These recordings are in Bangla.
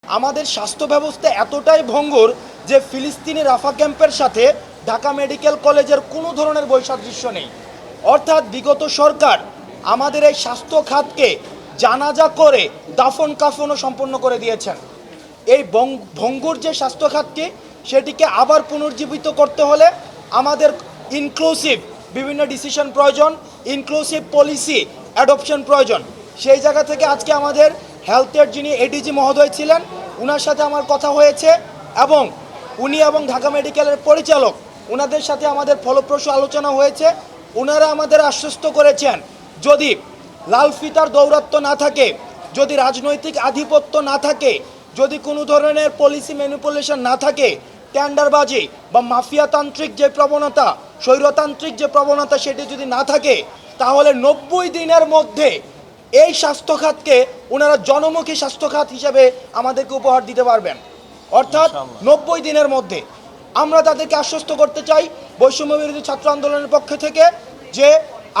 আমাদের স্বাস্থ্য ব্যবস্থা এতটাই ভঙ্গুর যে ফিলিস্তিনি রাফা ক্যাম্পের সাথে ঢাকা মেডিকেল কলেজের কোনো ধরনের বৈসাদৃশ্য নেই। অর্থাৎ বিগত সরকার আমাদের এই স্বাস্থ্য খাতকে জানাজা করে দাফন কাফনও সম্পন্ন করে দিয়েছেন। এই ভঙ্গুর যে স্বাস্থ্য খাতকে সেটিকে আবার পুনর্জীবিত করতে হলে আমাদের ইনক্লুসিভ বিভিন্ন ডিসিশন প্রয়োজন, ইনক্লুসিভ পলিসি অ্যাডপশন প্রয়োজন। সেই জায়গা থেকে আজকে আমাদের হেলথের যিনি এডিজি মহোদয় ছিলেন ওনার সাথে আমার কথা হয়েছে এবং উনি এবং ঢাকা মেডিকেলের পরিচালক ওনাদের সাথে আমাদের ফলপ্রসূ আলোচনা হয়েছে। ওনারা আমাদের আশ্বস্ত করেছেন যদি লাল ফিতার দৌরাত্ম্য না থাকে, যদি রাজনৈতিক আধিপত্য না থাকে, যদি কোনো ধরনের পলিসি ম্যানিপুলেশন না থাকে, টেন্ডারবাজি বা মাফিয়াতান্ত্রিক যে প্রবণতা, স্বৈরতান্ত্রিক যে প্রবণতা সেটি যদি না থাকে, তাহলে 90 দিনের মধ্যে এই স্বাস্থ্য খাতকে ওনারা জনমুখী স্বাস্থ্য খাত হিসেবে আমাদেরকে উপহার দিতে পারবেন। অর্থাৎ 90 দিনের মধ্যে আমরা তাদেরকে আশ্বস্ত করতে চাই বৈষম্য বিরোধী ছাত্র আন্দোলনের পক্ষ থেকে যে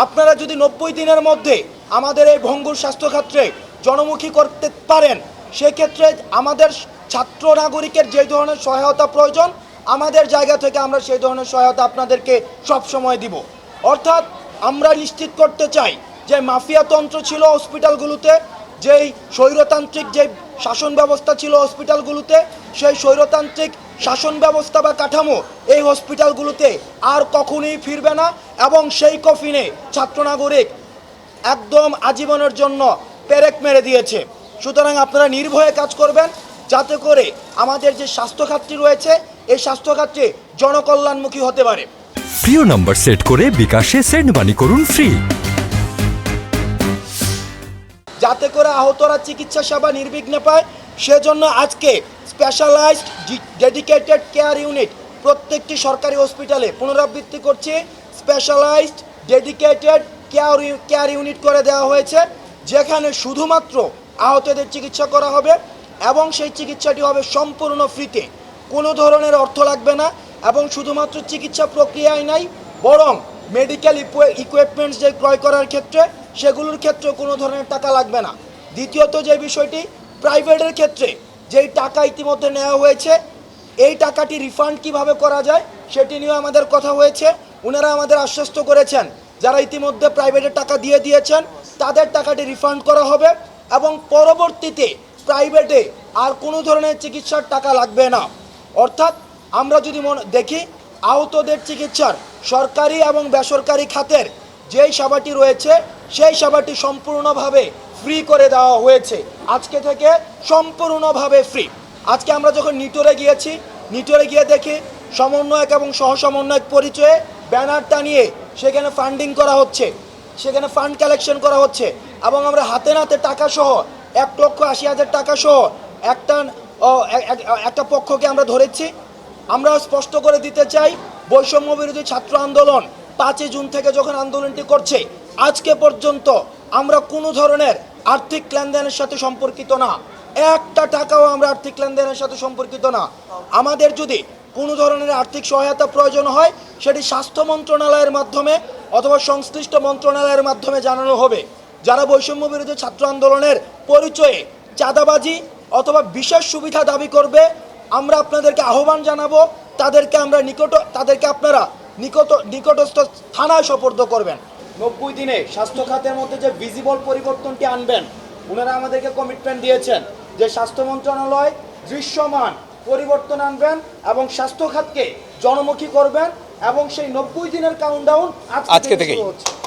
আপনারা যদি 90 দিনের মধ্যে আমাদের এই ভঙ্গুর স্বাস্থ্য খাতকে জনমুখী করতে পারেন, সেক্ষেত্রে আমাদের ছাত্র নাগরিকের যে ধরনের সহায়তা প্রয়োজন আমাদের জায়গা থেকে আমরা সেই ধরনের সহায়তা আপনাদেরকে সব সময় দিব। অর্থাৎ আমরা নিশ্চিত করতে চাই যে মাফিয়াতন্ত্র ছিল হসপিটালগুলোতে, যেই স্বৈরতান্ত্রিক যে শাসন ব্যবস্থা ছিল হসপিটালগুলোতে, সেই স্বৈরতান্ত্রিক শাসন ব্যবস্থা বা কাঠামো এই হসপিটালগুলোতে আর কখনোই ফিরবে না এবং সেই কফিনে ছাত্র নাগরিক একদম আজীবনের জন্য পেরেক মেরে দিয়েছে। সুতরাং আপনারা নির্ভয়ে কাজ করবেন যাতে করে আমাদের যে স্বাস্থ্য খাতটি রয়েছে এই স্বাস্থ্য খাতটি জনকল্যাণমুখী হতে পারে। প্রিয় নাম্বার সেট করে বিকাশে সেন্ড মানি করুন ফ্রি, যাতে করে আহতরা চিকিৎসা সেবা নির্বিঘ্নে পায়। সেজন্য আজকে স্পেশালাইজড ডেডিকেটেড কেয়ার ইউনিট প্রত্যেকটি সরকারি হসপিটালে পুনরাবৃত্তি করছে। স্পেশালাইজড ডেডিকেটেড কেয়ার ইউনিট করে দেওয়া হয়েছে, যেখানে শুধুমাত্র আহতদের চিকিৎসা করা হবে এবং সেই চিকিৎসাটি হবে সম্পূর্ণ ফ্রিতে, কোনো ধরনের অর্থ লাগবে না। এবং শুধুমাত্র চিকিৎসা প্রক্রিয়ায় নাই, বরং মেডিকেল ইকুইপমেন্টস যে ক্রয় করার ক্ষেত্রে সেগুলোর ক্ষেত্রে কোনো ধরনের টাকা লাগবে না। দ্বিতীয়ত যে বিষয়টি, প্রাইভেটের ক্ষেত্রে যেই টাকা ইতিমধ্যে নেওয়া হয়েছে এই টাকাটি রিফান্ড কিভাবে করা যায় সেটি নিয়েও আমাদের কথা হয়েছে। ওনারা আমাদের আশ্বস্ত করেছেন যারা ইতিমধ্যে প্রাইভেটের টাকা দিয়ে দিয়েছেন তাদের টাকাটি রিফান্ড করা হবে এবং পরবর্তীতে প্রাইভেটে আর কোনো ধরনের চিকিৎসার টাকা লাগবে না। অর্থাৎ আমরা যদি দেখি আহতদের চিকিৎসার সরকারি এবং বেসরকারি খাতের যেই সেবাটি রয়েছে সেই সেবাটি সম্পূর্ণভাবে ফ্রি করে দেওয়া হয়েছে, আজকে থেকে সম্পূর্ণভাবে ফ্রি। আজকে আমরা যখন নিটোরে গিয়েছি, নিটোরে গিয়ে দেখি সমন্বয়ক এবং সহসমন্বয়ক পরিচয়ে ব্যানার টানিয়ে সেখানে ফান্ডিং করা হচ্ছে, সেখানে ফান্ড কালেকশন করা হচ্ছে এবং আমরা হাতে নাতে টাকা সহ 1,80,000 টাকা সহ একটা পক্ষকে আমরা ধরেছি। আমরা স্পষ্ট করে দিতে চাই বৈষম্য বিরোধী ছাত্র আন্দোলন 5 জুন থেকে যখন আন্দোলনটি করছে আজকে পর্যন্ত আমরা কোনো ধরনের আর্থিক লেনদেনের সাথে সম্পর্কিত না, একটা টাকাও আমরা আর্থিক লেনদেনের সাথে সম্পর্কিত না। আমাদের যদি কোনো ধরনের আর্থিক সহায়তা প্রয়োজন হয় সেটি স্বাস্থ্য মন্ত্রণালয়ের মাধ্যমে অথবা সংশ্লিষ্ট মন্ত্রণালয়ের মাধ্যমে জানানো হবে। যারা বৈষম্য বিরোধী ছাত্র আন্দোলনের পরিচয়ে চাঁদাবাজি অথবা বিশেষ সুবিধা দাবি করবে আমরা আপনাদেরকে আহ্বান জানাবো তাদেরকে আপনারা নিকটস্থ থানায় সোপর্দ করবেন। 90 দিনে স্বাস্থ্য খাতের মধ্যে যে ভিজিবল পরিবর্তনটি আনবেন ওনারা আমাদেরকে কমিটমেন্ট দিয়েছেন যে স্বাস্থ্য মন্ত্রণালয় দৃশ্যমান পরিবর্তন আনবেন এবং স্বাস্থ্য খাতকে জনমুখী করবেন এবং সেই 90 দিনের কাউন্টডাউন আজকে থেকে শুরু হচ্ছে।